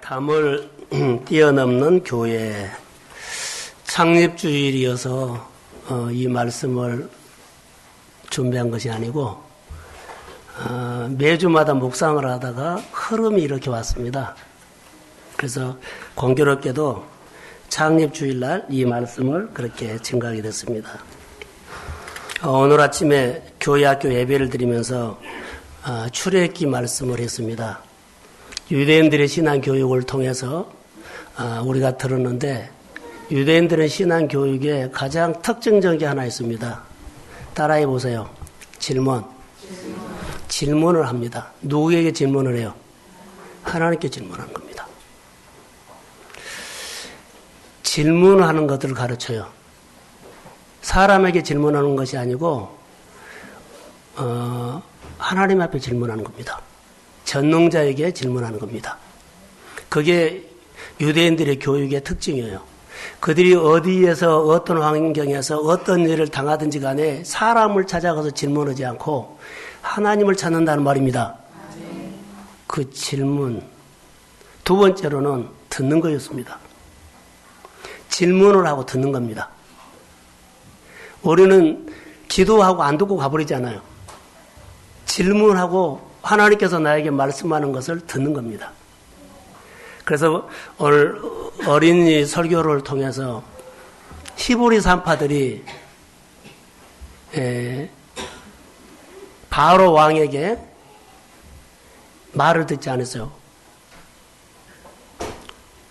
담을 뛰어넘는 교회 창립주일이어서 이 말씀을 준비한 것이 아니고 매주마다 묵상을 하다가 흐름이 이렇게 왔습니다. 그래서 공교롭게도 창립주일날 이 말씀을 그렇게 증가하게 됐습니다. 오늘 아침에 교회 학교 예배를 드리면서 출애굽기 말씀을 했습니다. 유대인들의 신앙교육을 통해서 우리가 들었는데 유대인들의 신앙교육에 가장 특징적인 게 하나 있습니다. 따라해 보세요. 질문을 합니다. 누구에게 질문을 해요? 하나님께 질문하는 겁니다. 질문하는 것들을 가르쳐요. 사람에게 질문하는 것이 아니고 하나님 앞에 질문하는 겁니다. 전능자에게 질문하는 겁니다. 그게 유대인들의 교육의 특징이에요. 그들이 어디에서 어떤 환경에서 어떤 일을 당하든지 간에 사람을 찾아가서 질문하지 않고 하나님을 찾는다는 말입니다. 그 질문. 두 번째로는 듣는 거였습니다. 질문을 하고 듣는 겁니다. 우리는 기도하고 안 듣고 가버리잖아요. 질문하고 하나님께서 나에게 말씀하는 것을 듣는 겁니다. 그래서 오늘 어린이 설교를 통해서 히브리 산파들이 바로 왕에게 말을 듣지 않았어요.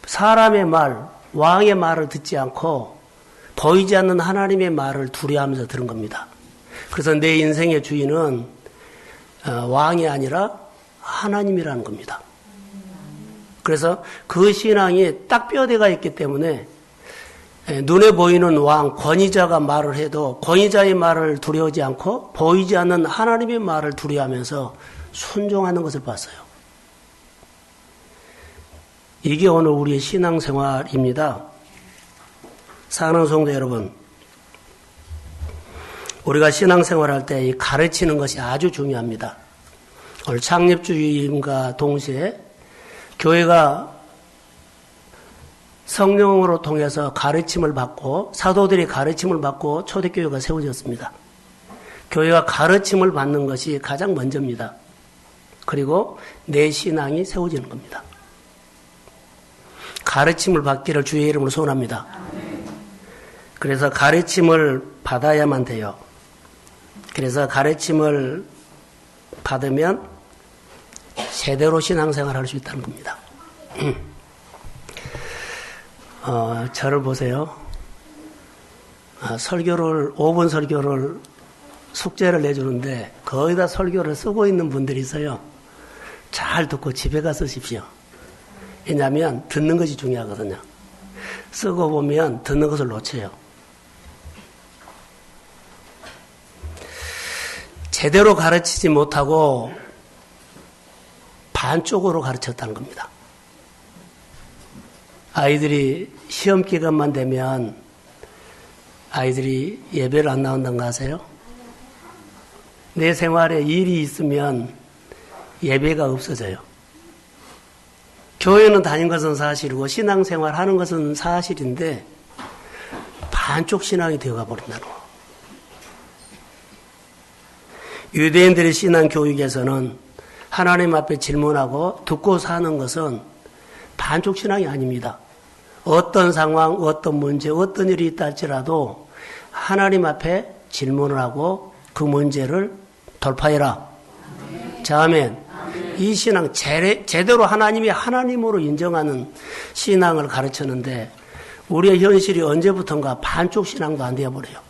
사람의 말, 왕의 말을 듣지 않고 보이지 않는 하나님의 말을 두려워하면서 들은 겁니다. 그래서 내 인생의 주인은 왕이 아니라 하나님이라는 겁니다. 그래서 그 신앙이 딱 뼈대가 있기 때문에 눈에 보이는 왕, 권위자가 말을 해도 권위자의 말을 두려워하지 않고 보이지 않는 하나님의 말을 두려워하면서 순종하는 것을 봤어요. 이게 오늘 우리의 신앙생활입니다. 사랑하는 성도 여러분, 우리가 신앙생활할 때 이 가르치는 것이 아주 중요합니다. 오늘 창립주의임과 동시에 교회가 성령으로 통해서 가르침을 받고 사도들이 가르침을 받고 초대교회가 세워졌습니다. 교회가 가르침을 받는 것이 가장 먼저입니다. 그리고 내 신앙이 세워지는 겁니다. 가르침을 받기를 주의 이름으로 소원합니다. 그래서 가르침을 받아야만 돼요. 그래서 가르침을 받으면 제대로 신앙생활을 할 수 있다는 겁니다. 저를 보세요. 5분 설교를 숙제를 내주는데 거의 다 설교를 쓰고 있는 분들이 있어요. 잘 듣고 집에 가서 쓰십시오. 왜냐하면 듣는 것이 중요하거든요. 쓰고 보면 듣는 것을 놓쳐요. 제대로 가르치지 못하고 반쪽으로 가르쳤다는 겁니다. 아이들이 시험 기간만 되면 아이들이 예배를 안 나온다는 거 아세요? 내 생활에 일이 있으면 예배가 없어져요. 교회는 다닌 것은 사실이고 신앙생활 하는 것은 사실인데 반쪽 신앙이 되어가 버린다는 거. 유대인들의 신앙 교육에서는 하나님 앞에 질문하고 듣고 사는 것은 반쪽 신앙이 아닙니다. 어떤 상황, 어떤 문제, 어떤 일이 있다 할지라도 하나님 앞에 질문을 하고 그 문제를 돌파해라. 자, 아멘. 이 신앙 제대로 하나님이 하나님으로 인정하는 신앙을 가르쳤는데 우리의 현실이 언제부턴가 반쪽 신앙도 안 되어버려요.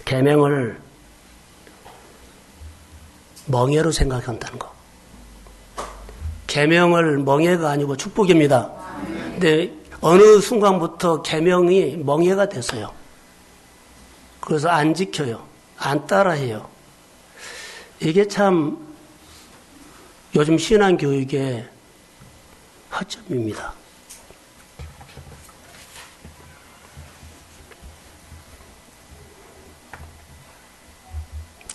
계명을 멍해로 생각한다는 거. 계명을 멍해가 아니고 축복입니다. 근데 어느 순간부터 계명이 멍해가 됐어요. 그래서 안 지켜요. 안 따라해요. 이게 참 요즘 신앙교육의 허점입니다.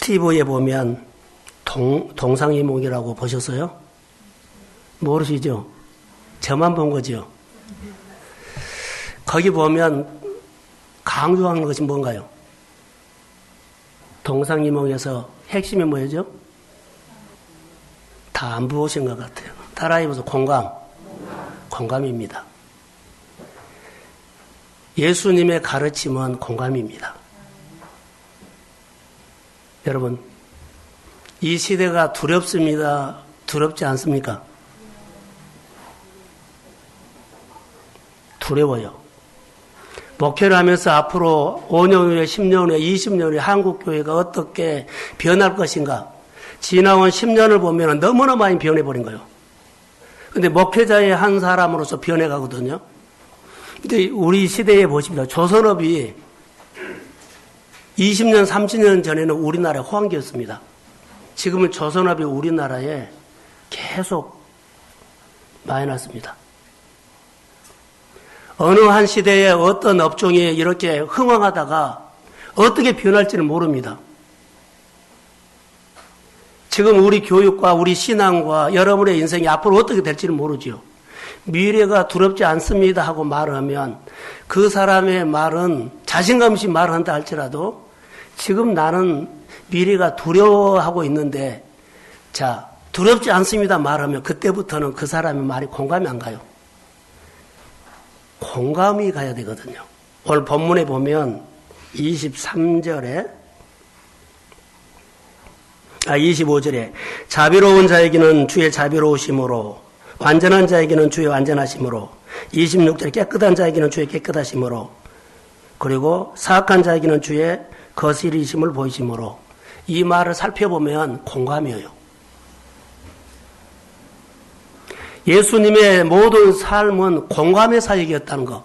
TV에 보면 동상이몽이라고 보셨어요? 모르시죠? 저만 본 거죠. 거기 보면 강조하는 것이 뭔가요? 동상이몽에서 핵심이 뭐죠? 다 안 보신 것 같아요. 따라해보세요. 공감입니다. 예수님의 가르침은 공감입니다. 여러분, 이 시대가 두렵습니다. 두렵지 않습니까? 두려워요. 목회를 하면서 앞으로 5년 후에, 10년 후에, 20년 후에 한국교회가 어떻게 변할 것인가. 지나온 10년을 보면 너무나 많이 변해버린 거예요. 근데 목회자의 한 사람으로서 변해가거든요. 근데 우리 시대에 보십니다. 조선업이 20년, 30년 전에는 우리나라의 호황기였습니다. 지금은 조선업이 우리나라에 계속 많이 났습니다. 어느 한 시대에 어떤 업종이 이렇게 흥황하다가 어떻게 변할지는 모릅니다. 지금 우리 교육과 우리 신앙과 여러분의 인생이 앞으로 어떻게 될지는 모르죠. 미래가 두렵지 않습니다 하고 말하면 그 사람의 말은 자신감 없이 말을 한다 할지라도 지금 나는 미래가 두려워하고 있는데 자, 두렵지 않습니다 말하면 그때부터는 그 사람의 말이 공감이 안 가요. 공감이 가야 되거든요. 오늘 본문에 보면 25절에 자비로운 자에게는 주의 자비로우심으로 완전한 자에게는 주의 완전하심으로 26절에 깨끗한 자에게는 주의 깨끗하심으로 그리고 사악한 자에게는 주의 거스리심을 보이심으로 이 말을 살펴보면 공감이에요. 예수님의 모든 삶은 공감의 사역이었다는 것.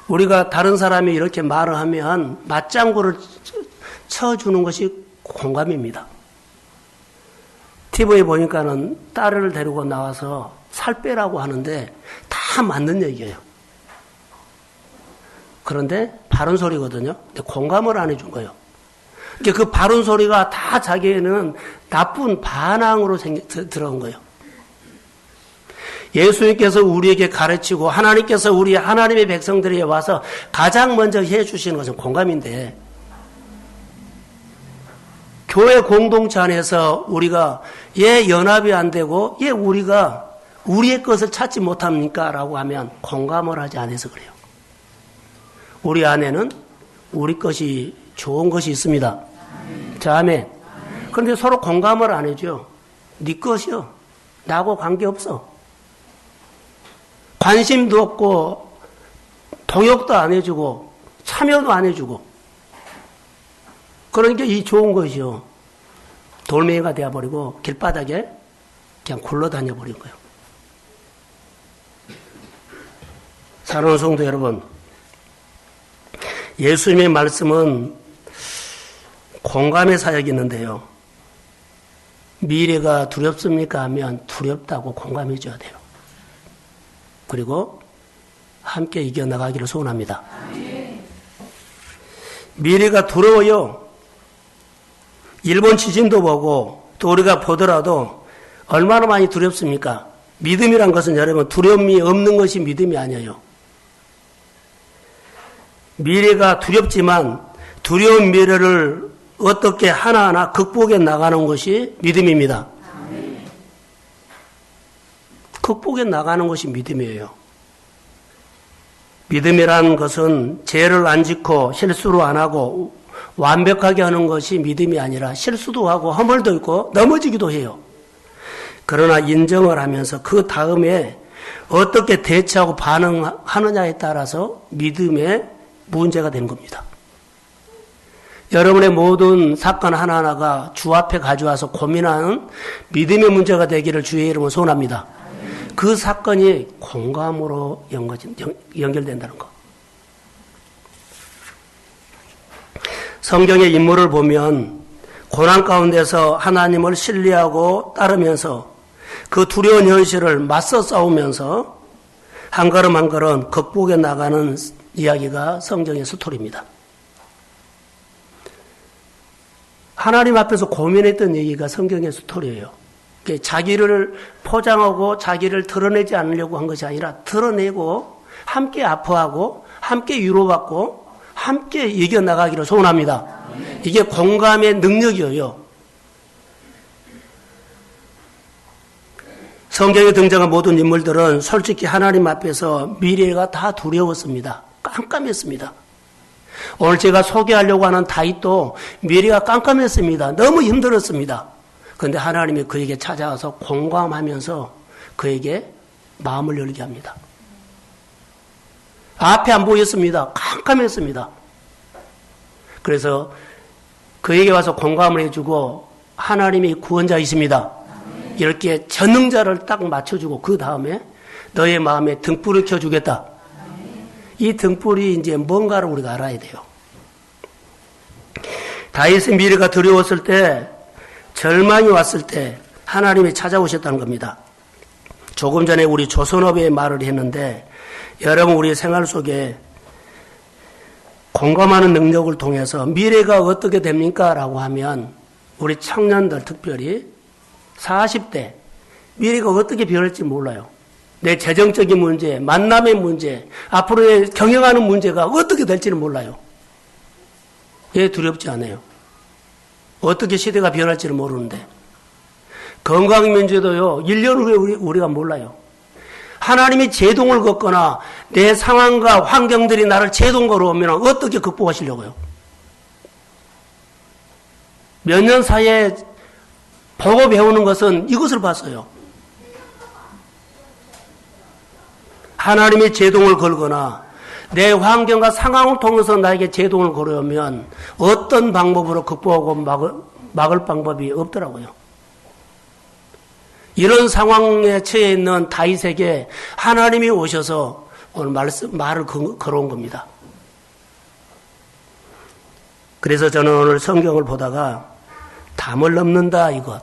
우리가 다른 사람이 이렇게 말을 하면 맞장구를 쳐주는 것이 공감입니다. TV에 보니까는 딸을 데리고 나와서 살 빼라고 하는데 다 맞는 얘기예요. 그런데 바른 소리거든요. 근데 공감을 안 해준 거예요. 그 바른 소리가 다 자기에는 나쁜 반항으로 들어온 거예요. 예수님께서 우리에게 가르치고 하나님께서 우리 하나님의 백성들에게 와서 가장 먼저 해주시는 것은 공감인데 교회 공동체 안에서 우리가 예 연합이 안 되고 예 우리가 우리의 것을 찾지 못합니까? 라고 하면 공감을 하지 않아서 그래요. 우리 안에는 우리 것이 좋은 것이 있습니다. 자, 아멘. 그런데 서로 공감을 안 해줘. 네 것이요. 나하고 관계없어. 관심도 없고 동역도 안 해주고 참여도 안 해주고 그러니까 이 좋은 것이요 돌멩이가 되어버리고 길바닥에 그냥 굴러다녀버린 거예요. 사랑하는 성도 여러분, 예수님의 말씀은 공감의 사역이 있는데요. 미래가 두렵습니까? 하면 두렵다고 공감해 줘야 돼요. 그리고 함께 이겨나가기를 소원합니다. 미래가 두려워요. 일본 지진도 보고 또 우리가 보더라도 얼마나 많이 두렵습니까? 믿음이란 것은 여러분 두려움이 없는 것이 믿음이 아니에요. 미래가 두렵지만 두려운 미래를 어떻게 하나하나 극복해 나가는 것이 믿음입니다. 극복해 나가는 것이 믿음이에요. 믿음이라는 것은 죄를 안 짓고 실수를 안 하고 완벽하게 하는 것이 믿음이 아니라 실수도 하고 허물도 있고 넘어지기도 해요. 그러나 인정을 하면서 그 다음에 어떻게 대처하고 반응하느냐에 따라서 믿음의 문제가 되는 겁니다. 여러분의 모든 사건 하나하나가 주 앞에 가져와서 고민하는 믿음의 문제가 되기를 주의 이름으로 소원합니다. 그 사건이 공감으로 연결된다는 것. 성경의 인물을 보면 고난 가운데서 하나님을 신뢰하고 따르면서 그 두려운 현실을 맞서 싸우면서 한 걸음 한 걸음 극복해 나가는 이야기가 성경의 스토리입니다. 하나님 앞에서 고민했던 얘기가 성경의 스토리예요. 자기를 포장하고 자기를 드러내지 않으려고 한 것이 아니라 드러내고 함께 아파하고 함께 위로받고 함께 이겨나가기를 소원합니다. 이게 공감의 능력이에요. 성경에 등장한 모든 인물들은 솔직히 하나님 앞에서 미래가 다 두려웠습니다. 깜깜했습니다. 오늘 제가 소개하려고 하는 다윗도 미래가 깜깜했습니다. 너무 힘들었습니다. 그런데 하나님이 그에게 찾아와서 공감하면서 그에게 마음을 열게 합니다. 앞에 안 보였습니다. 깜깜했습니다. 그래서 그에게 와서 공감을 해주고 하나님이 구원자이십니다. 이렇게 전능자를 딱 맞춰주고 그 다음에 너의 마음에 등불을 켜주겠다. 이 등불이 이제 뭔가를 우리가 알아야 돼요. 다윗의 미래가 두려웠을 때, 절망이 왔을 때 하나님이 찾아오셨다는 겁니다. 조금 전에 우리 조선업의 말을 했는데 여러분 우리 생활 속에 공감하는 능력을 통해서 미래가 어떻게 됩니까? 라고 하면 우리 청년들 특별히 40대 미래가 어떻게 변할지 몰라요. 내 재정적인 문제, 만남의 문제, 앞으로의 경영하는 문제가 어떻게 될지는 몰라요. 왜 두렵지 않아요? 어떻게 시대가 변할지는 모르는데. 건강 문제도요, 1년 후에 우리가 몰라요. 하나님이 제동을 걷거나 내 상황과 환경들이 나를 제동 걸어오면 어떻게 극복하시려고요? 몇 년 사이에 보고 배우는 것은 이것을 봤어요. 하나님이 제동을 걸거나 내 환경과 상황을 통해서 나에게 제동을 걸어오면 어떤 방법으로 극복하고 막을 방법이 없더라고요. 이런 상황에 처해 있는 다윗에게 하나님이 오셔서 오늘 말을 걸어온 겁니다. 그래서 저는 오늘 성경을 보다가 담을 넘는다 이것.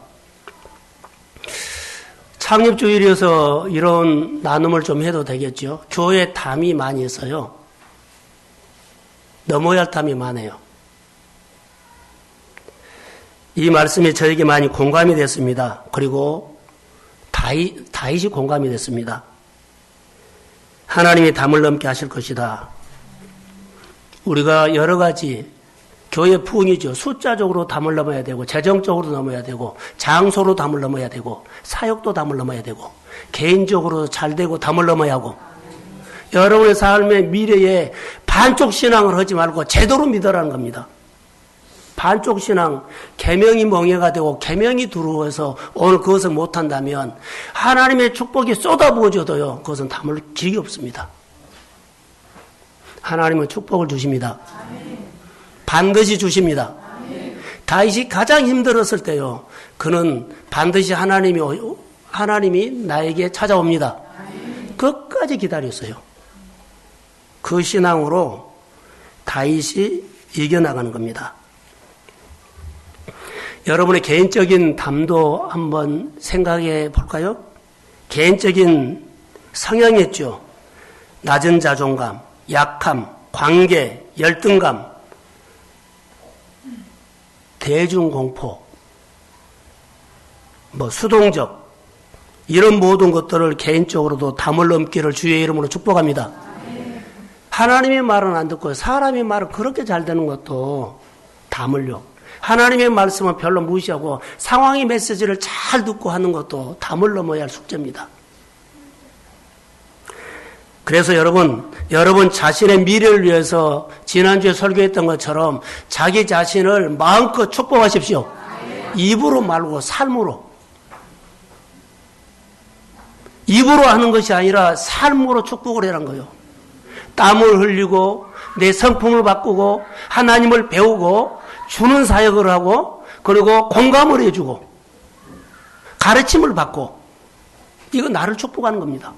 창립주일이어서 이런 나눔을 좀 해도 되겠죠. 교회에 담이 많이 있어요. 넘어야 할 담이 많아요. 이 말씀이 저에게 많이 공감이 됐습니다. 그리고 다윗이 공감이 됐습니다. 하나님이 담을 넘게 하실 것이다. 우리가 여러 가지 교회 부흥이죠. 숫자적으로 담을 넘어야 되고 재정적으로 넘어야 되고 장소로 담을 넘어야 되고 사역도 담을 넘어야 되고 개인적으로 잘 되고 담을 넘어야 하고 여러분의 삶의 미래에 반쪽 신앙을 하지 말고 제대로 믿으라는 겁니다. 반쪽 신앙, 계명이 멍해가 되고 계명이 두려워서 오늘 그것을 못한다면 하나님의 축복이 쏟아부어져도요. 그것은 담을 길이 없습니다. 하나님은 축복을 주십니다. 반드시 주십니다. 다윗이 가장 힘들었을 때요. 그는 반드시 하나님이 나에게 찾아옵니다. 끝까지 기다렸어요. 그 신앙으로 다윗이 이겨나가는 겁니다. 여러분의 개인적인 담도 한번 생각해 볼까요? 개인적인 성향이었죠. 낮은 자존감, 약함, 관계, 열등감, 대중공포, 수동적 이런 모든 것들을 개인적으로도 담을 넘기를 주의 이름으로 축복합니다. 하나님의 말은 안 듣고 사람의 말은 그렇게 잘 되는 것도 담을요. 하나님의 말씀은 별로 무시하고 상황의 메시지를 잘 듣고 하는 것도 담을 넘어야 할 숙제입니다. 그래서 여러분 자신의 미래를 위해서 지난주에 설교했던 것처럼 자기 자신을 마음껏 축복하십시오. 입으로 말고 삶으로. 입으로 하는 것이 아니라 삶으로 축복을 해라는 거예요. 땀을 흘리고 내 성품을 바꾸고 하나님을 배우고 주는 사역을 하고 그리고 공감을 해주고 가르침을 받고 이거 나를 축복하는 겁니다.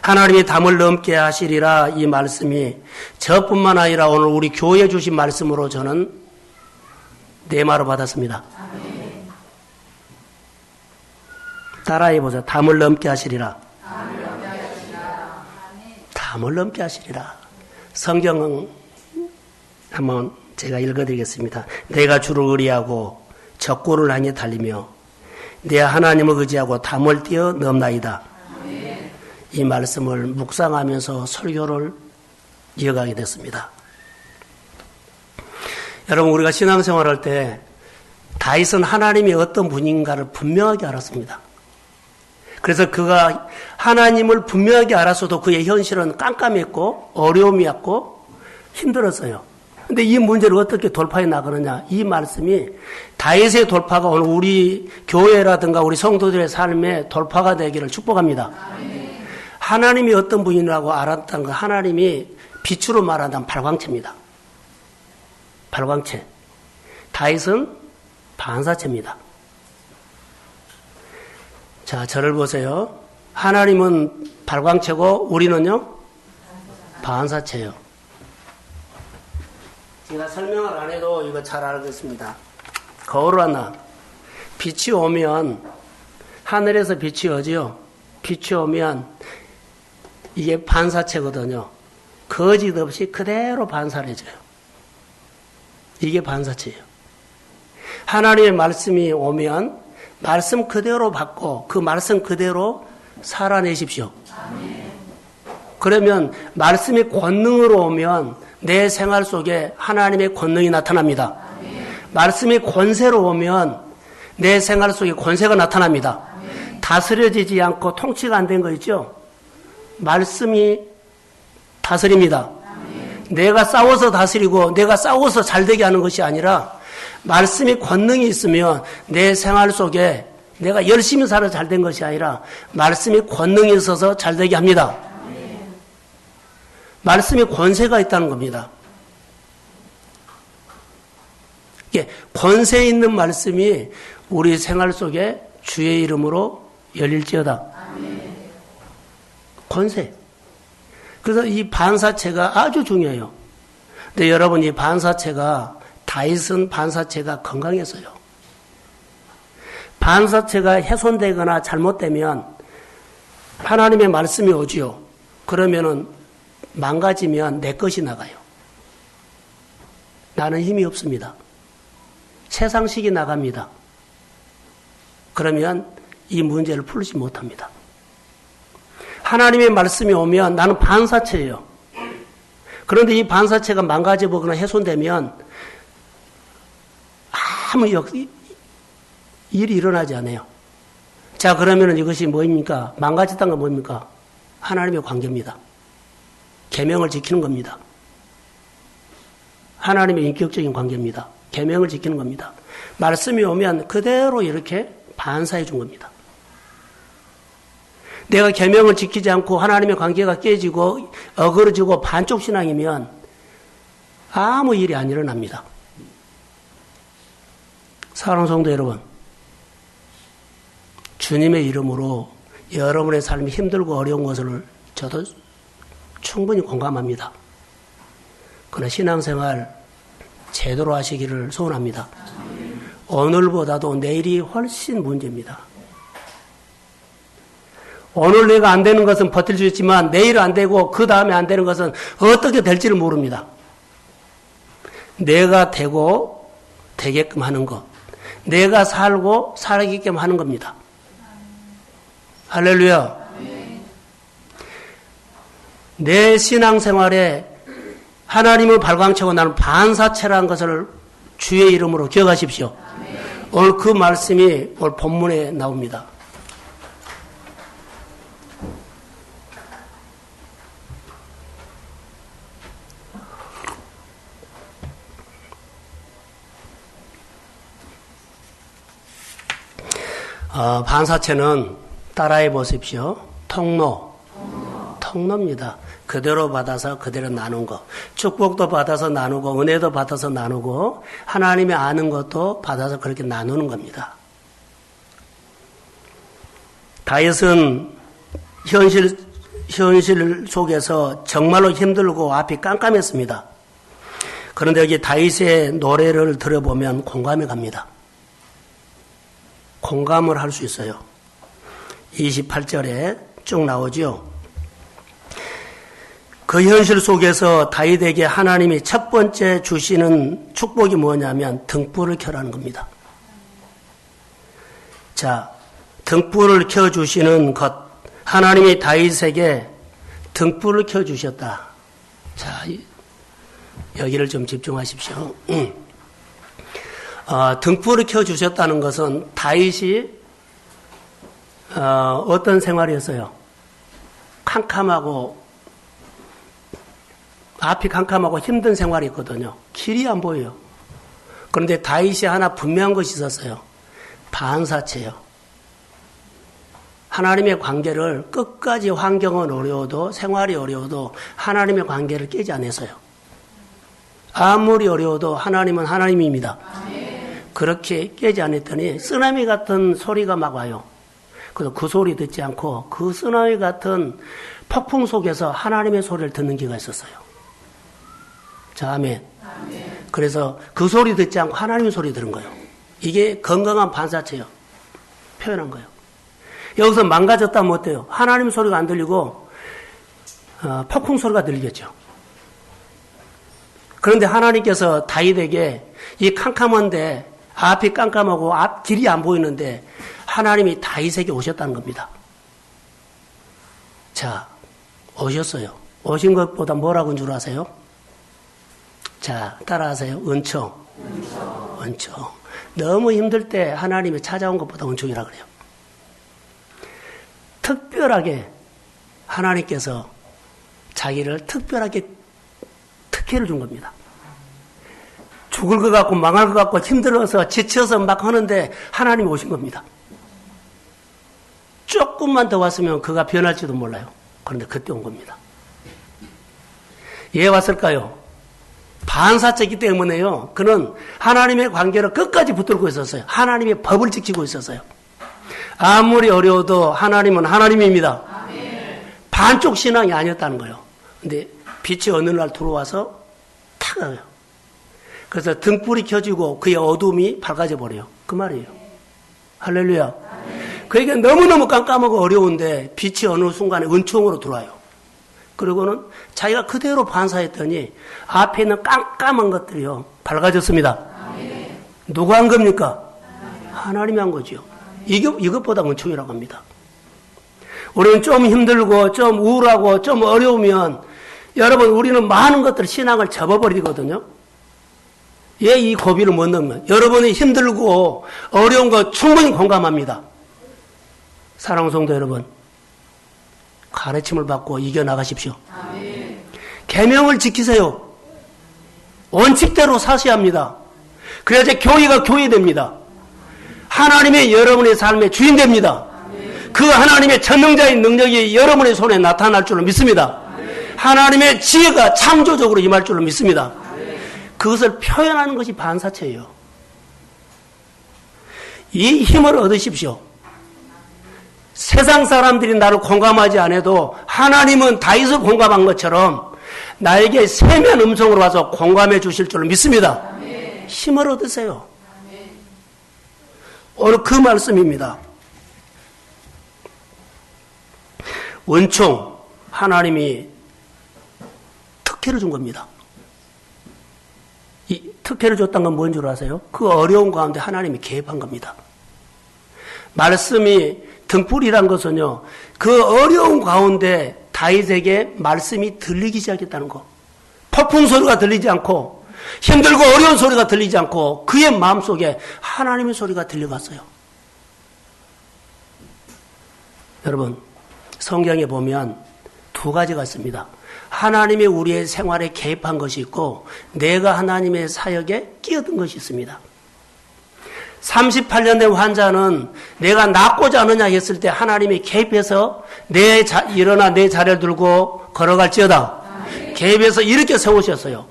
하나님이 담을 넘게 하시리라 이 말씀이 저뿐만 아니라 오늘 우리 교회에 주신 말씀으로 저는 내마로 받았습니다. 따라해보자. 담을 넘게 하시리라. 담을 넘게 하시리라. 성경은 한번 제가 읽어드리겠습니다. 내가 주를 의리하고 적고를 향해 달리며 내 하나님을 의지하고 담을 띄어 넘나이다. 이 말씀을 묵상하면서 설교를 이어가게 됐습니다. 여러분, 우리가 신앙생활할 때 다윗은 하나님이 어떤 분인가를 분명하게 알았습니다. 그래서 그가 하나님을 분명하게 알았어도 그의 현실은 깜깜했고 어려움이었고 힘들었어요. 근데 이 문제를 어떻게 돌파해 나가느냐, 이 말씀이 다윗의 돌파가 오늘 우리 교회라든가 우리 성도들의 삶에 돌파가 되기를 축복합니다. 하나님이 어떤 분이라고 알았다는 것, 하나님이 빛으로 말한다면 발광체입니다. 발광체. 다윗은 반사체입니다. 자, 저를 보세요. 하나님은 발광체고 우리는요? 반사체예요. 제가 설명을 안 해도 이거 잘 알겠습니다. 거울 하나. 빛이 오면, 하늘에서 빛이 오지요. 빛이 오면 이게 반사체거든요. 거짓 없이 그대로 반사를 해줘요. 이게 반사체예요. 하나님의 말씀이 오면 말씀 그대로 받고 그 말씀 그대로 살아내십시오. 그러면 말씀이 권능으로 오면 내 생활 속에 하나님의 권능이 나타납니다. 말씀이 권세로 오면 내 생활 속에 권세가 나타납니다. 다스려지지 않고 통치가 안 된 거 있죠? 말씀이 다스립니다. 내가 싸워서 다스리고 내가 싸워서 잘되게 하는 것이 아니라 말씀이 권능이 있으면 내 생활 속에 내가 열심히 살아 잘된 것이 아니라 말씀이 권능이 있어서 잘되게 합니다. 말씀이 권세가 있다는 겁니다. 권세 있는 말씀이 우리 생활 속에 주의 이름으로 열릴지어다. 권세. 그래서 이 반사체가 아주 중요해요. 근데 여러분, 이 반사체가, 다윗은 반사체가 건강했어요. 반사체가 훼손되거나 잘못되면 하나님의 말씀이 오지요. 그러면은 망가지면 내 것이 나가요. 나는 힘이 없습니다. 세상식이 나갑니다. 그러면 이 문제를 풀지 못합니다. 하나님의 말씀이 오면 나는 반사체예요. 그런데 이 반사체가 망가져보거나 훼손되면 아무 일이 일어나지 않아요. 자, 그러면 이것이 뭐입니까? 망가졌다는 건 뭡니까? 하나님의 관계입니다. 계명을 지키는 겁니다. 하나님의 인격적인 관계입니다. 계명을 지키는 겁니다. 말씀이 오면 그대로 이렇게 반사해 준 겁니다. 내가 계명을 지키지 않고 하나님의 관계가 깨지고 어그러지고 반쪽 신앙이면 아무 일이 안 일어납니다. 사랑하는 성도 여러분, 주님의 이름으로 여러분의 삶이 힘들고 어려운 것을 저도 충분히 공감합니다. 그러나 신앙생활 제대로 하시기를 소원합니다. 오늘보다도 내일이 훨씬 문제입니다. 오늘 내가 안 되는 것은 버틸 수 있지만 내일 안 되고 그 다음에 안 되는 것은 어떻게 될지를 모릅니다. 내가 되고 되게끔 하는 것, 내가 살고 살게끔 하는 겁니다. 할렐루야. 내 신앙생활에 하나님을 발광체고 나는 반사체라는 것을 주의 이름으로 기억하십시오. 오늘 그 말씀이 오늘 본문에 나옵니다. 반사체는 따라해 보십시오. 통로입니다. 그대로 받아서 그대로 나눈 것. 축복도 받아서 나누고 은혜도 받아서 나누고 하나님이 아는 것도 받아서 그렇게 나누는 겁니다. 다윗은 현실 속에서 정말로 힘들고 앞이 깜깜했습니다. 그런데 여기 다윗의 노래를 들어보면 공감이 갑니다. 공감을 할 수 있어요. 28절에 쭉 나오죠. 그 현실 속에서 다윗에게 하나님이 첫 번째 주시는 축복이 뭐냐면 등불을 켜라는 겁니다. 자, 등불을 켜주시는 것. 하나님이 다윗에게 등불을 켜주셨다. 자, 여기를 좀 집중하십시오. 등불을 켜주셨다는 것은 다윗이 어떤 생활이었어요? 캄캄하고 앞이 캄캄하고 힘든 생활이었거든요. 길이 안 보여요. 그런데 다윗이 하나 분명한 것이 있었어요. 반사체요. 하나님의 관계를 끝까지 환경은 어려워도 생활이 어려워도 하나님의 관계를 깨지 않았어요. 아무리 어려워도 하나님은 하나님입니다. 그렇게 깨지 않았더니 쓰나미 같은 소리가 막 와요. 그래서 그 소리 듣지 않고 그 쓰나미 같은 폭풍 속에서 하나님의 소리를 듣는 기가 있었어요. 자, 아멘. 그래서 그 소리 듣지 않고 하나님의 소리 들은 거예요. 이게 건강한 반사체요. 표현한 거예요. 여기서 망가졌다면 어때요? 하나님 소리가 안 들리고 폭풍 소리가 들리겠죠. 그런데 하나님께서 다윗에게 이 캄캄한데 앞이 깜깜하고 앞 길이 안 보이는데 하나님이 다윗에게 오셨다는 겁니다. 자, 오셨어요. 오신 것보다 뭐라고 한 줄 아세요? 자, 따라하세요. 은총. 은총. 너무 힘들 때 하나님이 찾아온 것보다 은총이라 그래요. 특별하게 하나님께서 자기를 특별하게 특혜를 준 겁니다. 죽을 것 같고 망할 것 같고 힘들어서 지쳐서 막 하는데 하나님이 오신 겁니다. 조금만 더 왔으면 그가 변할지도 몰라요. 그런데 그때 온 겁니다. 왜 왔을까요? 반사체이기 때문에요. 그는 하나님의 관계를 끝까지 붙들고 있었어요. 하나님의 법을 지키고 있었어요. 아무리 어려워도 하나님은 하나님입니다. 반쪽 신앙이 아니었다는 거예요. 근데 빛이 어느 날 들어와서 탁 가요. 그래서 등불이 켜지고 그의 어둠이 밝아져 버려요. 그 말이에요. 할렐루야. 그에게 너무너무 깜깜하고 어려운데 빛이 어느 순간에 은총으로 들어와요. 그리고는 자기가 그대로 반사했더니 앞에 있는 깜깜한 것들이요 밝아졌습니다. 누가 한 겁니까? 하나님이 한 거죠. 이것보다 은총이라고 합니다. 우리는 좀 힘들고 좀 우울하고 좀 어려우면 여러분 우리는 많은 것들 신앙을 접어버리거든요. 왜 이 고비를 못 넘어요? 여러분이 힘들고 어려운 거 충분히 공감합니다. 사랑하는 성도 여러분, 가르침을 받고 이겨나가십시오. 계명을 지키세요. 원칙대로 사셔야 합니다. 그래야지 교회가 교회됩니다. 하나님의 여러분의 삶의 주인 됩니다. 그 하나님의 전능자의 능력이 여러분의 손에 나타날 줄로 믿습니다. 하나님의 지혜가 창조적으로 임할 줄로 믿습니다. 그것을 표현하는 것이 반사체예요. 이 힘을 얻으십시오. 세상 사람들이 나를 공감하지 않아도 하나님은 다윗을 공감한 것처럼 나에게 세면 음성으로 와서 공감해 주실 줄로 믿습니다. 힘을 얻으세요. 오늘 그 말씀입니다. 은총, 하나님이 특혜를 준 겁니다. 이 특혜를 줬다는 건 뭔 줄 아세요? 그 어려운 가운데 하나님이 개입한 겁니다. 말씀이 등불이란 것은요, 그 어려운 가운데 다윗에게 말씀이 들리기 시작했다는 거. 폭풍 소리가 들리지 않고 힘들고 어려운 소리가 들리지 않고 그의 마음속에 하나님의 소리가 들려갔어요. 여러분, 성경에 보면 두 가지가 있습니다. 하나님이 우리의 생활에 개입한 것이 있고 내가 하나님의 사역에 끼어든 것이 있습니다. 38년 된 환자는 내가 낫고자 하느냐 했을 때 하나님이 개입해서 일어나 내 자리를 들고 걸어갈지어다. 개입해서 이렇게 세우셨어요.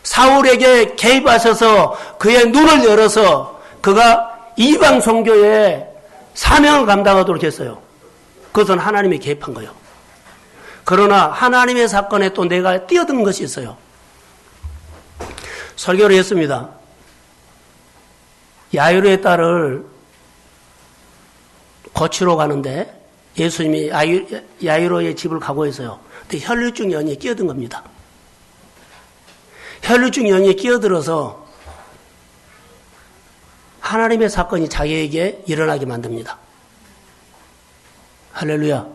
사울에게 개입하셔서 그의 눈을 열어서 그가 이방 선교에 사명을 감당하도록 했어요. 그것은 하나님이 개입한 거예요. 그러나 하나님의 사건에 또 내가 뛰어든 것이 있어요. 설교를 했습니다. 야이로의 딸을 고치러 가는데 예수님이 야이로의 집을 가고 있어요. 근데 혈류증 연이에 끼어든 겁니다. 혈류증 연이에 끼어들어서 하나님의 사건이 자기에게 일어나게 만듭니다. 할렐루야.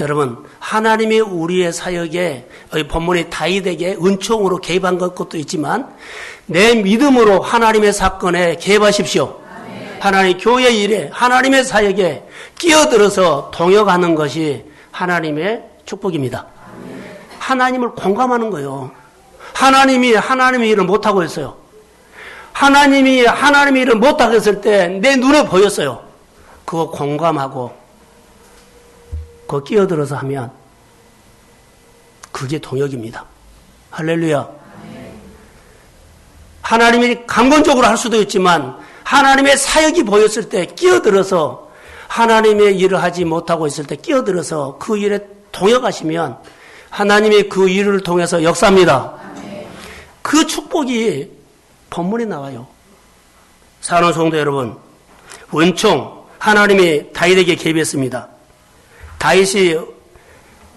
여러분, 하나님이 우리의 사역에 본문의 다윗에게 은총으로 개입한 것도 있지만 내 믿음으로 하나님의 사건에 개입하십시오. 하나님 교회 일에 하나님의 사역에 끼어들어서 동역하는 것이 하나님의 축복입니다. 하나님을 공감하는 거예요. 하나님이 하나님의 일을 못하고 있어요. 하나님이 하나님의 일을 못하고 있을 때 내 눈에 보였어요. 그거 공감하고 그거 끼어들어서 하면 그게 동역입니다. 할렐루야. 하나님이 감건적으로 할 수도 있지만 하나님의 사역이 보였을 때 끼어들어서 하나님의 일을 하지 못하고 있을 때 끼어들어서 그 일에 동역하시면 하나님이 그 일을 통해서 역사합니다. 그 축복이 본문에 나와요. 사랑하는 성도 여러분, 은총 하나님이 다윗에게 개입했습니다. 다윗이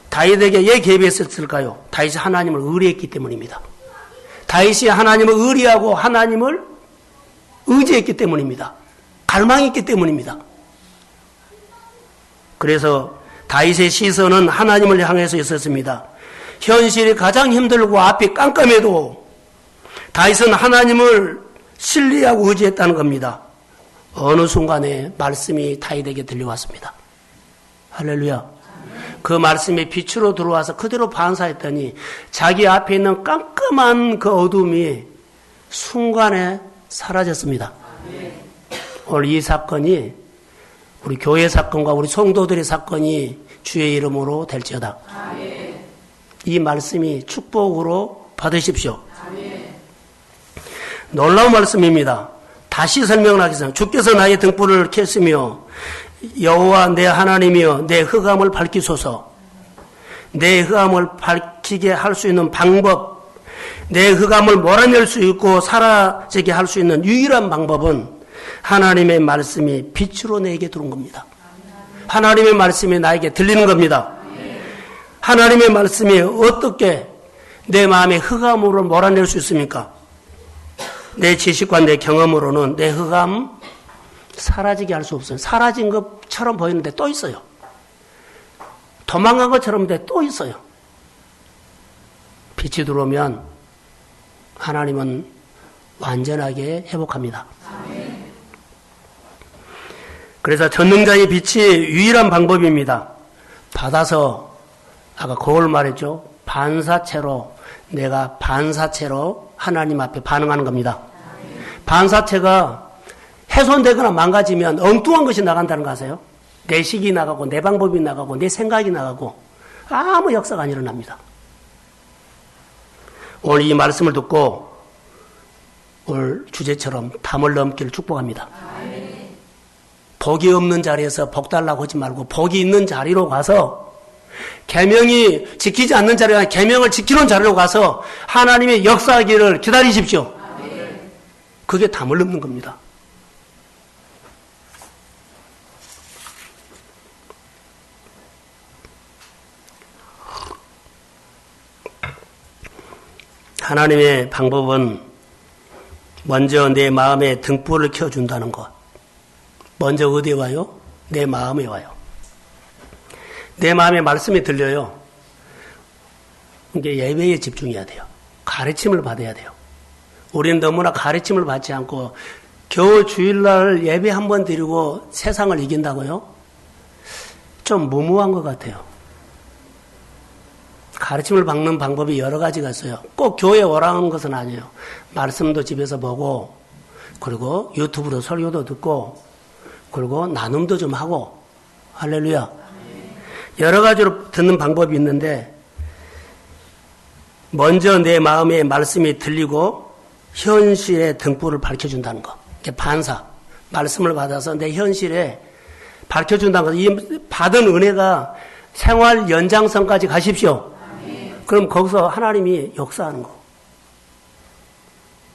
다윗에게 왜 개입했을까요? 다윗이 하나님을 의뢰했기 때문입니다. 다윗이 하나님을 의뢰하고 하나님을 의지했기 때문입니다. 갈망했기 때문입니다. 그래서 다윗의 시선은 하나님을 향해서 있었습니다. 현실이 가장 힘들고 앞이 깜깜해도 다윗은 하나님을 신뢰하고 의지했다는 겁니다. 어느 순간에 말씀이 다윗에게 들려왔습니다. 할렐루야. 그 말씀이 빛으로 들어와서 그대로 반사했더니 자기 앞에 있는 깜깜한 그 어둠이 순간에 사라졌습니다. 오늘 이 사건이 우리 교회 사건과 우리 성도들의 사건이 주의 이름으로 될지어다. 이 말씀이 축복으로 받으십시오. 놀라운 말씀입니다. 다시 설명을 하겠습니다. 주께서 나의 등불을 켰으며 여호와 내 하나님이여 내 흑암을 밝히소서. 내 흑암을 밝히게 할 수 있는 방법, 내 흑암을 몰아낼 수 있고 사라지게 할 수 있는 유일한 방법은 하나님의 말씀이 빛으로 내게 들어온 겁니다. 하나님의 말씀이 나에게 들리는 겁니다. 하나님의 말씀이 어떻게 내 마음의 흑암으로 몰아낼 수 있습니까? 내 지식과 내 경험으로는 내 흑암 사라지게 할 수 없어요. 사라진 것처럼 보이는데 또 있어요. 도망간 것처럼 보이는데 또 있어요. 빛이 들어오면 하나님은 완전하게 회복합니다. 그래서 전능자의 빛이 유일한 방법입니다. 받아서 아까 그걸 말했죠. 반사체로 내가 반사체로 하나님 앞에 반응하는 겁니다. 반사체가 훼손되거나 망가지면 엉뚱한 것이 나간다는 거 아세요? 내 식이 나가고 내 방법이 나가고 내 생각이 나가고 아무 역사가 안 일어납니다. 오늘 이 말씀을 듣고 오늘 주제처럼 담을 넘기를 축복합니다. 복이 없는 자리에서 복 달라고 하지 말고 복이 있는 자리로 가서 계명이 지키지 않는 자리가 계명을 지키는 자리로 가서 하나님의 역사하기를 기다리십시오. 그게 담을 넘는 겁니다. 하나님의 방법은 먼저 내 마음에 등불을 켜준다는 것. 먼저 어디에 와요? 내 마음에 와요. 내 마음에 말씀이 들려요. 이게 예배에 집중해야 돼요. 가르침을 받아야 돼요. 우리는 너무나 가르침을 받지 않고 겨우 주일날 예배 한 번 드리고 세상을 이긴다고요? 좀 무모한 것 같아요. 가르침을 받는 방법이 여러 가지가 있어요. 꼭 교회에 오라는 것은 아니에요. 말씀도 집에서 보고 그리고 유튜브로 설교도 듣고 그리고 나눔도 좀 하고 할렐루야. 여러 가지로 듣는 방법이 있는데 먼저 내 마음에 말씀이 들리고 현실의 등불을 밝혀준다는 거. 이게 반사. 말씀을 받아서 내 현실에 밝혀준다는 거. 이 받은 은혜가 생활 연장선까지 가십시오. 그럼 거기서 하나님이 역사하는 거.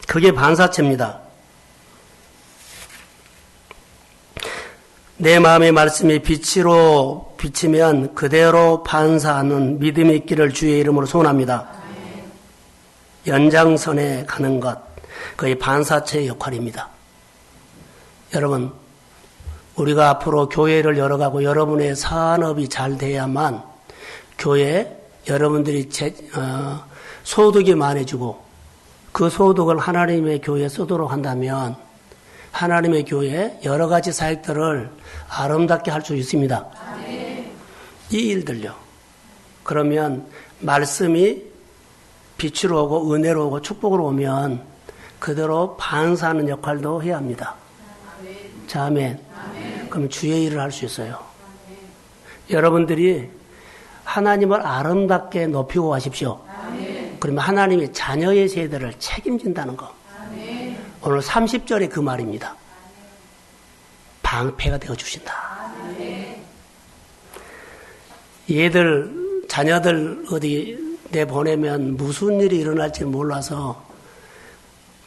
그게 반사체입니다. 내 마음의 말씀이 빛으로 비치면 그대로 반사하는 믿음이 있기를 주의 이름으로 소원합니다. 연장선에 가는 것, 그게 반사체의 역할입니다. 여러분, 우리가 앞으로 교회를 열어가고 여러분의 산업이 잘 돼야만 교회 여러분들이 소득이 많아지고 그 소득을 하나님의 교회에 쓰도록 한다면 하나님의 교회 여러 가지 사역들을 아름답게 할 수 있습니다. 이 일들요. 그러면 말씀이 빛으로 오고 은혜로 오고 축복으로 오면 그대로 반사하는 역할도 해야 합니다. 자, 아멘. 그럼 주의 일을 할 수 있어요. 여러분들이 하나님을 아름답게 높이고 가십시오. 그러면 하나님의 자녀의 세대를 책임진다는 거. 오늘 30절에 그 말입니다. 방패가 되어 주신다. 얘들, 자녀들 어디 내보내면 무슨 일이 일어날지 몰라서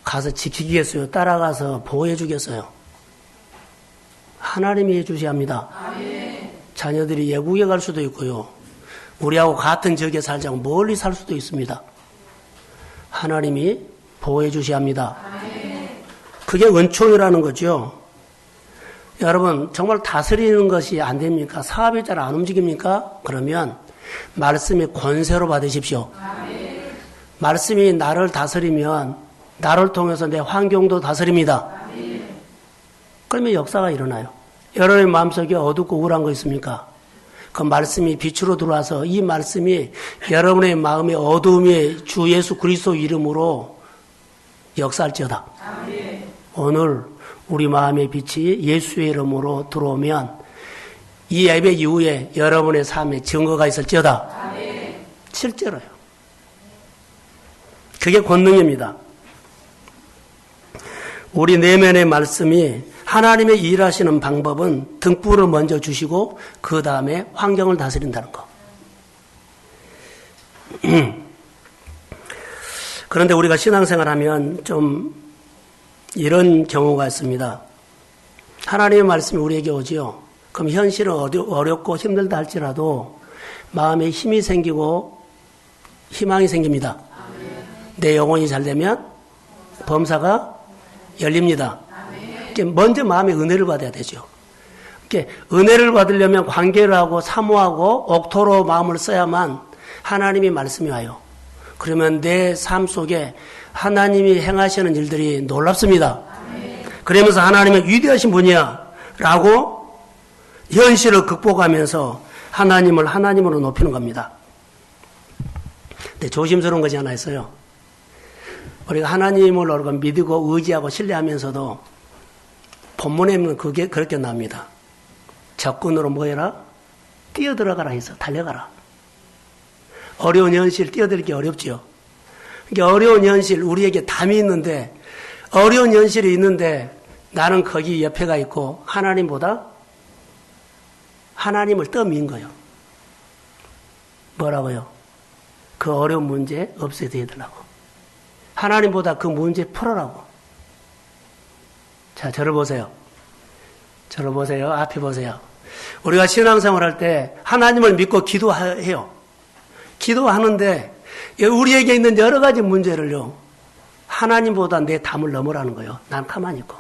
가서 지키겠어요? 따라가서 보호해 주겠어요? 하나님이 해 주셔야 합니다. 자녀들이 외국에 갈 수도 있고요. 우리하고 같은 지역에 살자고 멀리 살 수도 있습니다. 하나님이 보호해 주셔야 합니다. 그게 은총이라는 거죠. 여러분, 정말 다스리는 것이 안 됩니까? 사업이 잘 안 움직입니까? 그러면 말씀의 권세로 받으십시오. 말씀이 나를 다스리면 나를 통해서 내 환경도 다스립니다. 그러면 역사가 일어나요. 여러분의 마음속에 어둡고 우울한 거 있습니까? 그 말씀이 빛으로 들어와서 이 말씀이 여러분의 마음의 어두움에 주 예수 그리스도 이름으로 역사할지어다. 오늘 우리 마음의 빛이 예수의 이름으로 들어오면 이 예배 이후에 여러분의 삶에 증거가 있을지어다. 실제로요. 그게 권능입니다. 우리 내면의 말씀이 하나님의 일하시는 방법은 등불을 먼저 주시고 그 다음에 환경을 다스린다는 거. 그런데 우리가 신앙생활하면 좀 이런 경우가 있습니다. 하나님의 말씀이 우리에게 오지요. 그럼 현실은 어렵고 힘들다 할지라도 마음에 힘이 생기고 희망이 생깁니다. 내 영혼이 잘 되면 범사가 열립니다. 먼저 마음의 은혜를 받아야 되죠. 은혜를 받으려면 관계를 하고 사모하고 옥토로 마음을 써야만 하나님의 말씀이 와요. 그러면 내 삶 속에 하나님이 행하시는 일들이 놀랍습니다. 그러면서 하나님은 위대하신 분이야 라고 현실을 극복하면서 하나님을 하나님으로 높이는 겁니다. 근데 조심스러운 것이 하나 있어요. 우리가 하나님을 얼굴 믿고 의지하고 신뢰하면서도 본문에는 그게 그렇게 나옵니다. 적군으로 뭐 해라? 뛰어들어가라 해서 달려가라. 어려운 현실 뛰어들기 어렵죠. 그러니까 어려운 현실 우리에게 담이 있는데 어려운 현실이 있는데 나는 거기 옆에가 있고 하나님보다 하나님을 떠민 거예요. 뭐라고요? 그 어려운 문제 없애야 되라고. 하나님보다 그 문제 풀어라고. 자, 저를 보세요. 저를 보세요. 앞에 보세요. 우리가 신앙생활 할 때 하나님을 믿고 기도해요. 기도하는데 우리에게 있는 여러 가지 문제를요. 하나님보다 내 담을 넘으라는 거예요. 난 가만히 있고.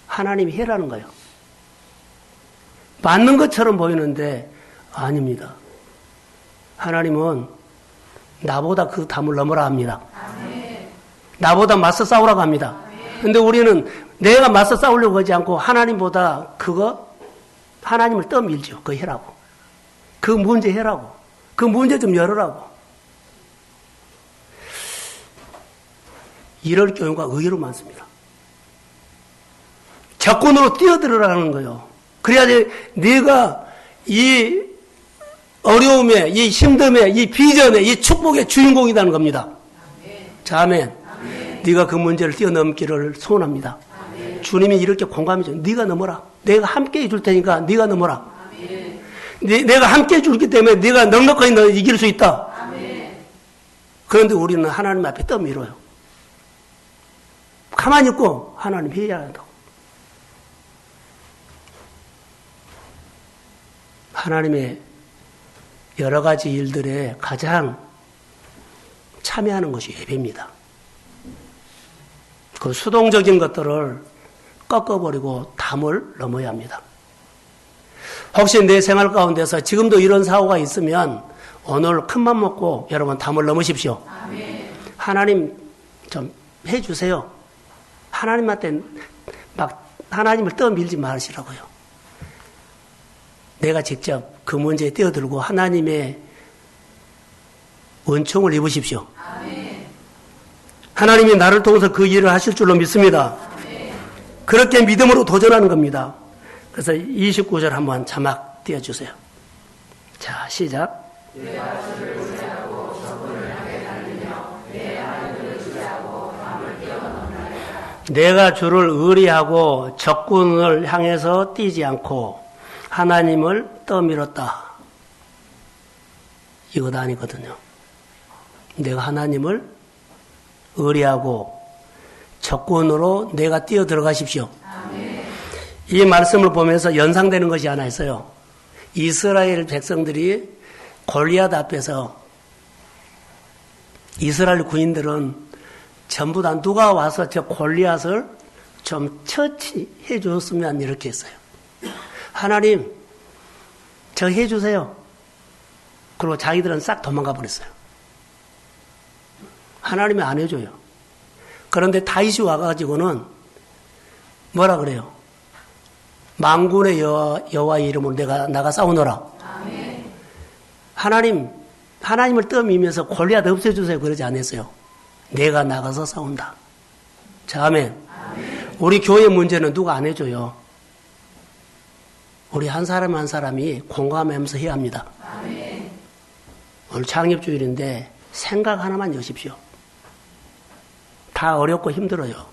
하나님이 해라는 거예요. 맞는 것처럼 보이는데 아닙니다. 하나님은 나보다 그 담을 넘으라 합니다. 나보다 맞서 싸우라고 합니다. 근데 우리는 내가 맞서 싸우려고 하지 않고 하나님보다 하나님을 떠밀죠. 그거 해라고. 그 문제 해라고. 그 문제 좀 열으라고. 이럴 경우가 의외로 많습니다. 적군으로 뛰어들으라는 거예요. 그래야지 네가 이 어려움에, 이 힘듦에, 이 비전에, 이 축복의 주인공이라는 겁니다. 자, 아멘. 네가 그 문제를 뛰어넘기를 소원합니다. 주님이 이렇게 공감해 줘. 네가 넘어라. 내가 함께 해줄 테니까 네가 넘어라. 내가 함께 해줄기 때문에 네가 넉넉하게 너 이길 수 있다. 그런데 우리는 하나님 앞에 떠밀어요. 가만히 있고 하나님 해야 한다고. 하나님의 여러 가지 일들에 가장 참여하는 것이 예배입니다. 그 수동적인 것들을 꺾어버리고 담을 넘어야 합니다. 혹시 내 생활 가운데서 지금도 이런 사고가 있으면 오늘 큰맘 먹고 여러분 담을 넘으십시오. 아멘. 하나님 좀 해주세요. 하나님한테 막 하나님을 떠밀지 마시라고요. 내가 직접 그 문제에 뛰어들고 하나님의 은총을 입으십시오. 아멘. 하나님이 나를 통해서 그 일을 하실 줄로 믿습니다. 아멘. 그렇게 믿음으로 도전하는 겁니다. 그래서 29절 한번 자막 띄워주세요. 자, 시작. 내가 주를 의지하고 적군을 향해 달리며 내 하나님을 의지하고 담을 뛰어넘나이다. 내가 주를 의리하고 적군을 향해서 뛰지 않고 하나님을 떠밀었다. 이것 아니거든요. 내가 하나님을 의리하고 적군으로 내가 뛰어 들어가십시오. 아멘. 이 말씀을 보면서 연상되는 것이 하나 있어요. 이스라엘 백성들이 골리앗 앞에서 이스라엘 군인들은 전부 다 누가 와서 저 골리앗을 좀 처치해 줬으면 이렇게 했어요. 하나님, 저 해주세요. 그리고 자기들은 싹 도망가 버렸어요. 하나님이 안 해줘요. 그런데 다윗이 와가지고는 뭐라 그래요? 만군의 여호와의 이름으로 내가 나가 싸우노라. 아멘. 하나님을 떠밀면서 골리앗 없애주세요. 그러지 않았어요. 내가 나가서 싸운다. 자, 아멘. 아멘. 우리 교회 문제는 누가 안 해줘요. 우리 한 사람 한 사람이 공감하면서 해야 합니다. 아멘. 오늘 창립주일인데 생각 하나만 여십시오. 다 어렵고 힘들어요.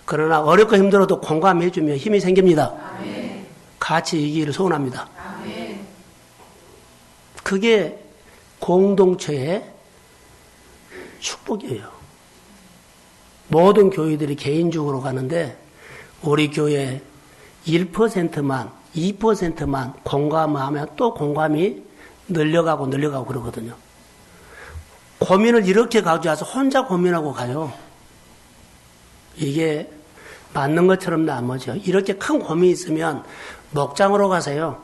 그러나 어렵고 힘들어도 공감해주면 힘이 생깁니다. 아멘. 같이 이기기를 소원합니다. 아멘. 그게 공동체의 축복이에요. 모든 교회들이 개인적으로 가는데 우리 교회 1%만 2%만 공감하면 또 공감이 늘려가고 그러거든요. 고민을 이렇게 가져와서 혼자 고민하고 가요. 이게 맞는 것처럼 나머지요. 이렇게 큰 고민이 있으면 목장으로 가세요.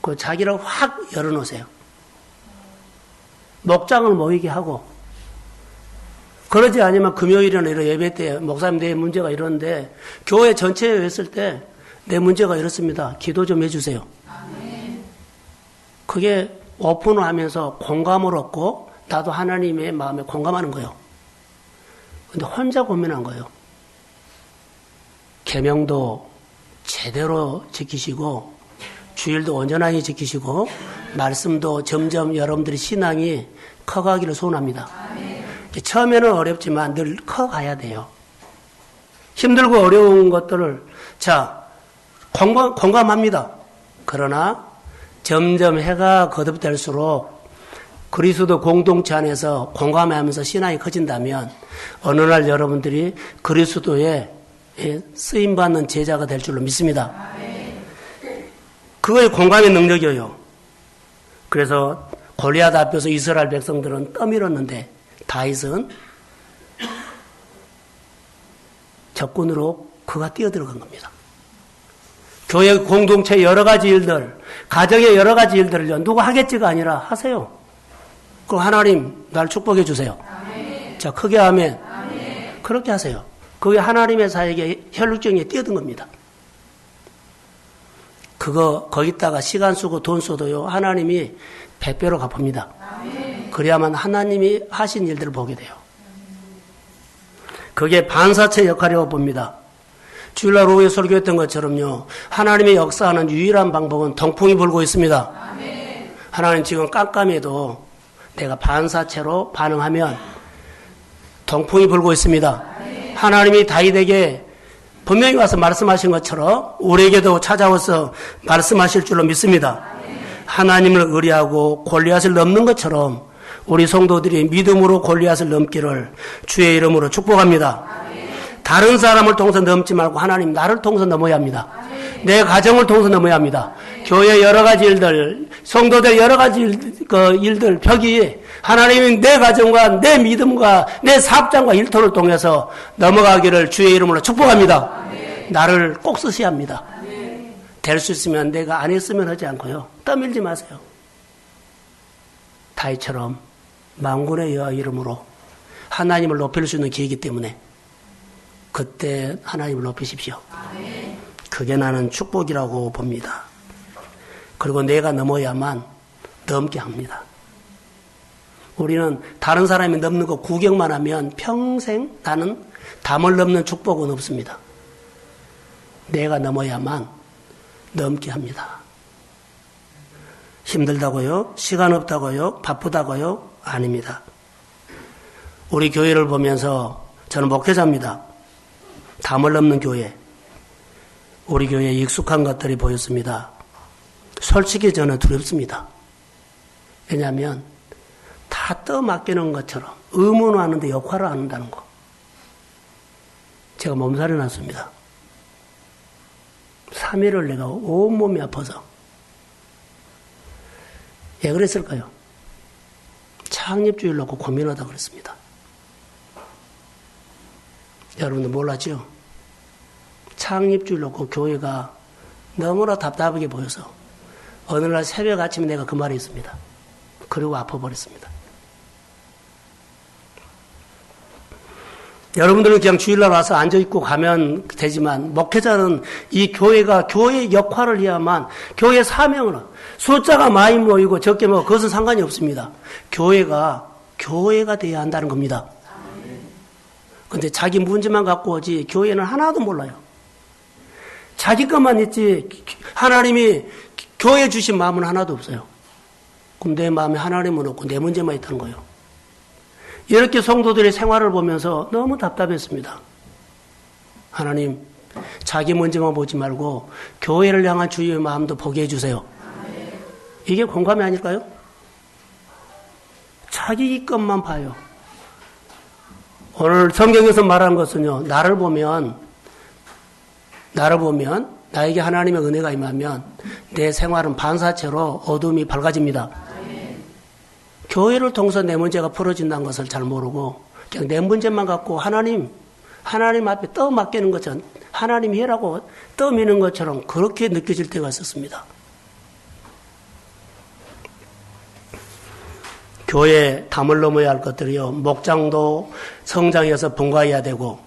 그 자기를 확 열어놓으세요. 목장을 모이게 하고. 그러지 않으면 금요일이나 이런 예배 때 목사님 내 문제가 이런데 교회 전체에 했을 때 내 문제가 이렇습니다. 기도 좀 해주세요. 아멘. 그게 오픈을 하면서 공감을 얻고 나도 하나님의 마음에 공감하는 거예요. 근데 혼자 고민한 거예요. 계명도 제대로 지키시고 주일도 온전하게 지키시고 말씀도 점점 여러분들의 신앙이 커가기를 소원합니다. 아멘. 처음에는 어렵지만 늘 커가야 돼요. 힘들고 어려운 것들을 공감합니다. 그러나 점점 해가 거듭될수록 그리스도 공동체 안에서 공감하면서 신앙이 커진다면 어느 날 여러분들이 그리스도의 쓰임받는 제자가 될 줄로 믿습니다. 그거의 공감의 능력이에요. 그래서 골리앗 앞에서 이스라엘 백성들은 떠밀었는데 다윗은 적군으로 그가 뛰어들어간 겁니다. 교회 공동체 여러 가지 일들, 가정의 여러 가지 일들을요, 누가 하겠지가 아니라 하세요. 그럼 하나님, 날 축복해 주세요. 아멘. 자, 크게 아멘. 아멘. 그렇게 하세요. 그게 하나님의 사역에 혈육정에 뛰어든 겁니다. 거기다가 시간 쓰고 돈 써도요, 하나님이 100배로 갚습니다. 아멘. 그래야만 하나님이 하신 일들을 보게 돼요. 그게 반사체 역할이라고 봅니다. 주일날 오후에 설교했던 것처럼요. 하나님의 역사하는 유일한 방법은 동풍이 불고 있습니다. 아멘. 하나님 지금 깜깜해도 내가 반사체로 반응하면 동풍이 불고 있습니다. 아멘. 하나님이 다윗에게 분명히 와서 말씀하신 것처럼 우리에게도 찾아와서 말씀하실 줄로 믿습니다. 아멘. 하나님을 의리하고 골리앗을 넘는 것처럼 우리 성도들이 믿음으로 골리앗을 넘기를 주의 이름으로 축복합니다. 아멘. 다른 사람을 통해서 넘지 말고 하나님 나를 통해서 넘어야 합니다. 아멘. 내 가정을 통해서 넘어야 합니다. 아멘. 교회 여러 가지 일들, 성도들 여러 가지 일들 벽이 하나님이 내 가정과 내 믿음과 내 사업장과 일터를 통해서 넘어가기를 주의 이름으로 축복합니다. 아멘. 나를 꼭 쓰셔야 합니다. 될 수 있으면 내가 안 했으면 하지 않고요. 떠밀지 마세요. 다윗처럼 만군의 여호와 이름으로 하나님을 높일 수 있는 기회이기 때문에 그때 하나님을 높이십시오. 그게 나는 축복이라고 봅니다. 그리고 내가 넘어야만 넘게 합니다. 우리는 다른 사람이 넘는 거 구경만 하면 평생 나는 담을 넘는 축복은 없습니다. 내가 넘어야만 넘게 합니다. 힘들다고요? 시간 없다고요? 바쁘다고요? 아닙니다. 우리 교회를 보면서 저는 목회자입니다. 담을 넘는 교회. 우리 교회에 익숙한 것들이 보였습니다. 솔직히 저는 두렵습니다. 왜냐하면 다 떠맡기는 것처럼 의무하는데 역할을 안 한다는 거. 제가 몸살이 났습니다. 3일을 내가 온몸이 아파서. 왜 그랬을까요? 창립주의를 놓고 고민하다 그랬습니다. 여러분들 몰랐죠? 창립주의를 놓고 교회가 너무나 답답하게 보여서 어느 날 새벽 아침에 내가 그 말이 있습니다. 그리고 아파버렸습니다. 여러분들은 그냥 주일날 와서 앉아있고 가면 되지만 되지만 이 교회가 교회의 역할을 해야만 교회의 사명을 숫자가 많이 모이고 적게 모이고 그것은 상관이 없습니다. 교회가 돼야 한다는 겁니다. 근데 자기 문제만 갖고 오지 교회는 하나도 몰라요. 자기 것만 있지 하나님이 교회 주신 마음은 하나도 없어요. 그럼 내 마음에 하나님은 없고 내 문제만 있다는 거예요. 이렇게 성도들의 생활을 보면서 너무 답답했습니다. 하나님, 자기 문제만 보지 말고 교회를 향한 주의 마음도 보게 해주세요. 이게 공감이 아닐까요? 자기 것만 봐요. 오늘 성경에서 말하는 것은요, 나를 보면 나에게 하나님의 은혜가 임하면 내 생활은 반사체로 어둠이 밝아집니다. 교회를 통해서 내 문제가 풀어진다는 것을 잘 모르고 그냥 내 문제만 갖고 하나님 앞에 떠맡기는 것처럼 하나님이 해라고 떠미는 것처럼 그렇게 느껴질 때가 있었습니다. 교회에 담을 넘어야 할 것들이요. 목장도 성장해서 분가해야 되고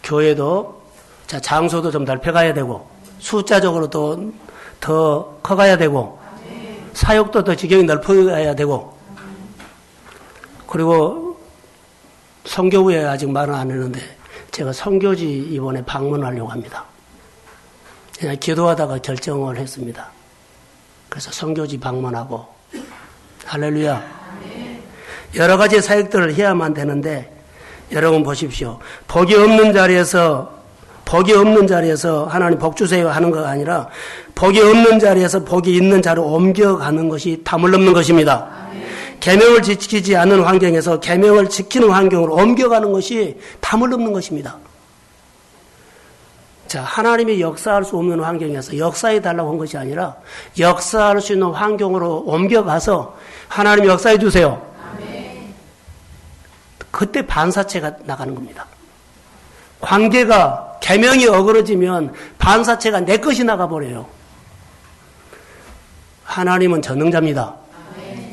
교회도 장소도 좀 넓혀가야 되고 숫자적으로도 더 커가야 되고 사역도 더 지경이 넓혀가야 되고 그리고 선교부에 아직 말은 안 했는데 제가 선교지 이번에 방문하려고 합니다. 그냥 기도하다가 결정을 했습니다. 그래서 선교지 방문하고 할렐루야. 여러 가지 사역들을 해야만 되는데 여러분 보십시오. 복이 없는 자리에서 하나님 복 주세요 하는 것가 아니라 복이 없는 자리에서 복이 있는 자로 옮겨가는 것이 담을 넘는 것입니다. 계명을 지키지 않는 환경에서 계명을 지키는 환경으로 옮겨가는 것이 담을 넘는 것입니다. 자, 하나님이 역사할 수 없는 환경에서 역사해 달라고 한 것이 아니라 역사할 수 있는 환경으로 옮겨가서 하나님 역사해 주세요. 그때 반사체가 나가는 겁니다. 관계가 계명이 어그러지면 반사체가 내 것이 나가버려요. 하나님은 전능자입니다.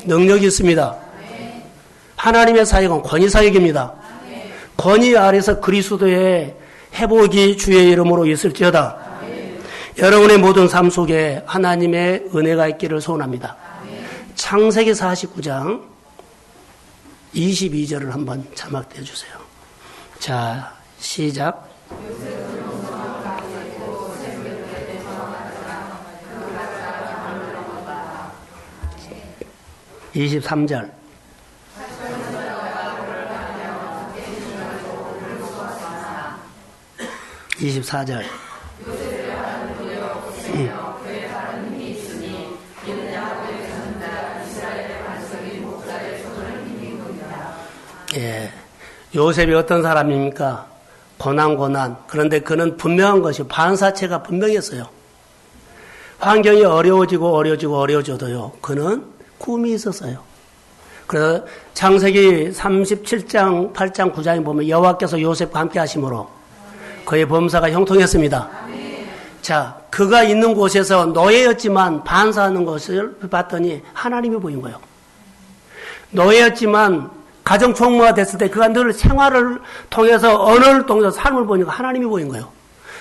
능력이 있습니다. 하나님의 사역은 권위 사역입니다. 권위 아래서 그리스도의 회복이 주의 이름으로 있을지어다. 여러분의 모든 삶 속에 하나님의 은혜가 있기를 소원합니다. 창세기 49장 22절을 한번 자막해 주세요. 자, 시작. 23절. (24절) 예, 요셉이 어떤 사람입니까? 고난. 그런데 그는 분명한 것이 반사체가 분명했어요. 환경이 어려워져도요. 그는 꿈이 있었어요. 그래서 창세기 37장, 8장, 9장에 보면 여호와께서 요셉과 함께 하심으로 그의 범사가 형통했습니다. 자, 그가 있는 곳에서 노예였지만 반사하는 것을 봤더니 하나님이 보인 거예요. 노예였지만 가정 총무가 됐을 때 그가 늘 생활을 통해서 언어를 통해서 삶을 보니까 하나님이 보인 거예요.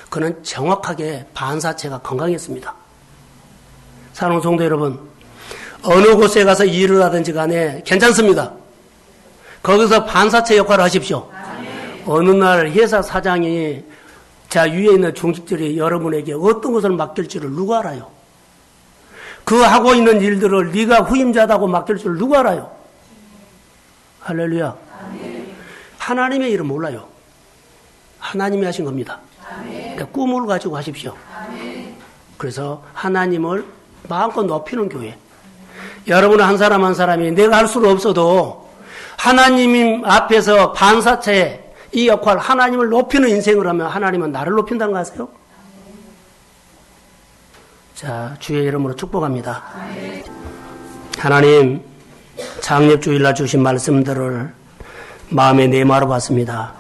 그는 정확하게 반사체가 건강했습니다. 사랑하는 성도 여러분, 어느 곳에 가서 일을 하든지 간에 괜찮습니다. 거기서 반사체 역할을 하십시오. 어느 날 회사 사장이 자 위에 있는 중직들이 여러분에게 어떤 것을 맡길지를 누가 알아요? 그 하고 있는 일들을 네가 후임자다고 맡길 줄 누가 알아요? 할렐루야. 하나님의 일은 몰라요. 하나님이 하신 겁니다. 꿈을 가지고 하십시오. 그래서 하나님을 마음껏 높이는 교회. 여러분 한 사람 한 사람이 내가 할 수는 없어도 하나님 앞에서 반사체 이 역할, 하나님을 높이는 인생을 하면 하나님은 나를 높인다는 거 아세요? 자, 주의 이름으로 축복합니다. 하나님, 창립주일날 주신 말씀들을 마음에 내마루 봤습니다.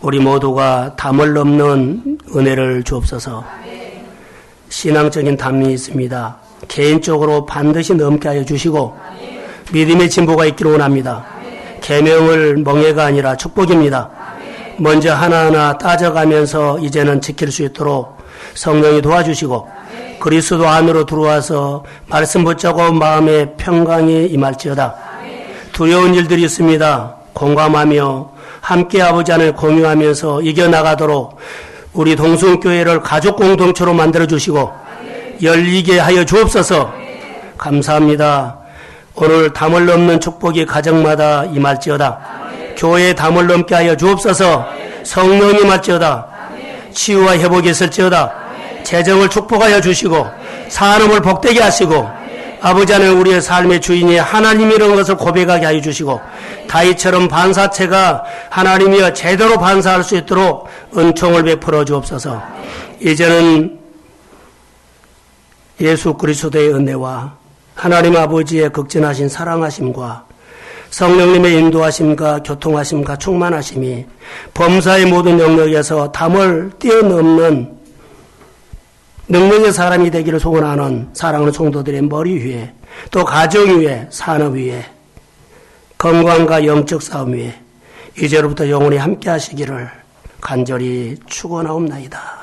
우리 모두가 담을 넘는 은혜를 주옵소서. 신앙적인 담이 있습니다. 개인적으로 반드시 넘게 하여 주시고 믿음의 진보가 있기를 원합니다. 계명을 멍해가 아니라 축복입니다. 먼저 하나하나 따져가면서 이제는 지킬 수 있도록 성령이 도와주시고 그리스도 안으로 들어와서 말씀 붙잡고 마음의 평강이 임할지어다. 두려운 일들이 있습니다. 공감하며 함께 아버지 안을 공유하면서 이겨나가도록 우리 동순교회를 가족 공동체로 만들어주시고 열리게 하여 주옵소서. 감사합니다. 오늘 담을 넘는 축복이 가정마다 임할지어다. 교회에 담을 넘게 하여 주옵소서. 성령이 임할지어다. 치유와 회복이 있을지어다. 재정을 축복하여 주시고 산업을 복되게 하시고 아버지 안에 우리의 삶의 주인이 하나님이라는 것을 고백하게 하여 주시고 다윗처럼 반사체가 하나님이여 제대로 반사할 수 있도록 은총을 베풀어 주옵소서. 이제는 예수 그리스도의 은혜와 하나님 아버지의 극진하신 사랑하심과 성령님의 인도하심과 교통하심과 충만하심이 범사의 모든 영역에서 담을 뛰어넘는 능력의 사람이 되기를 소원하는 사랑하는 성도들의 머리 위에 또 가정 위에 산업 위에 건강과 영적 싸움 위에 이제로부터 영원히 함께 하시기를 간절히 축원하옵나이다.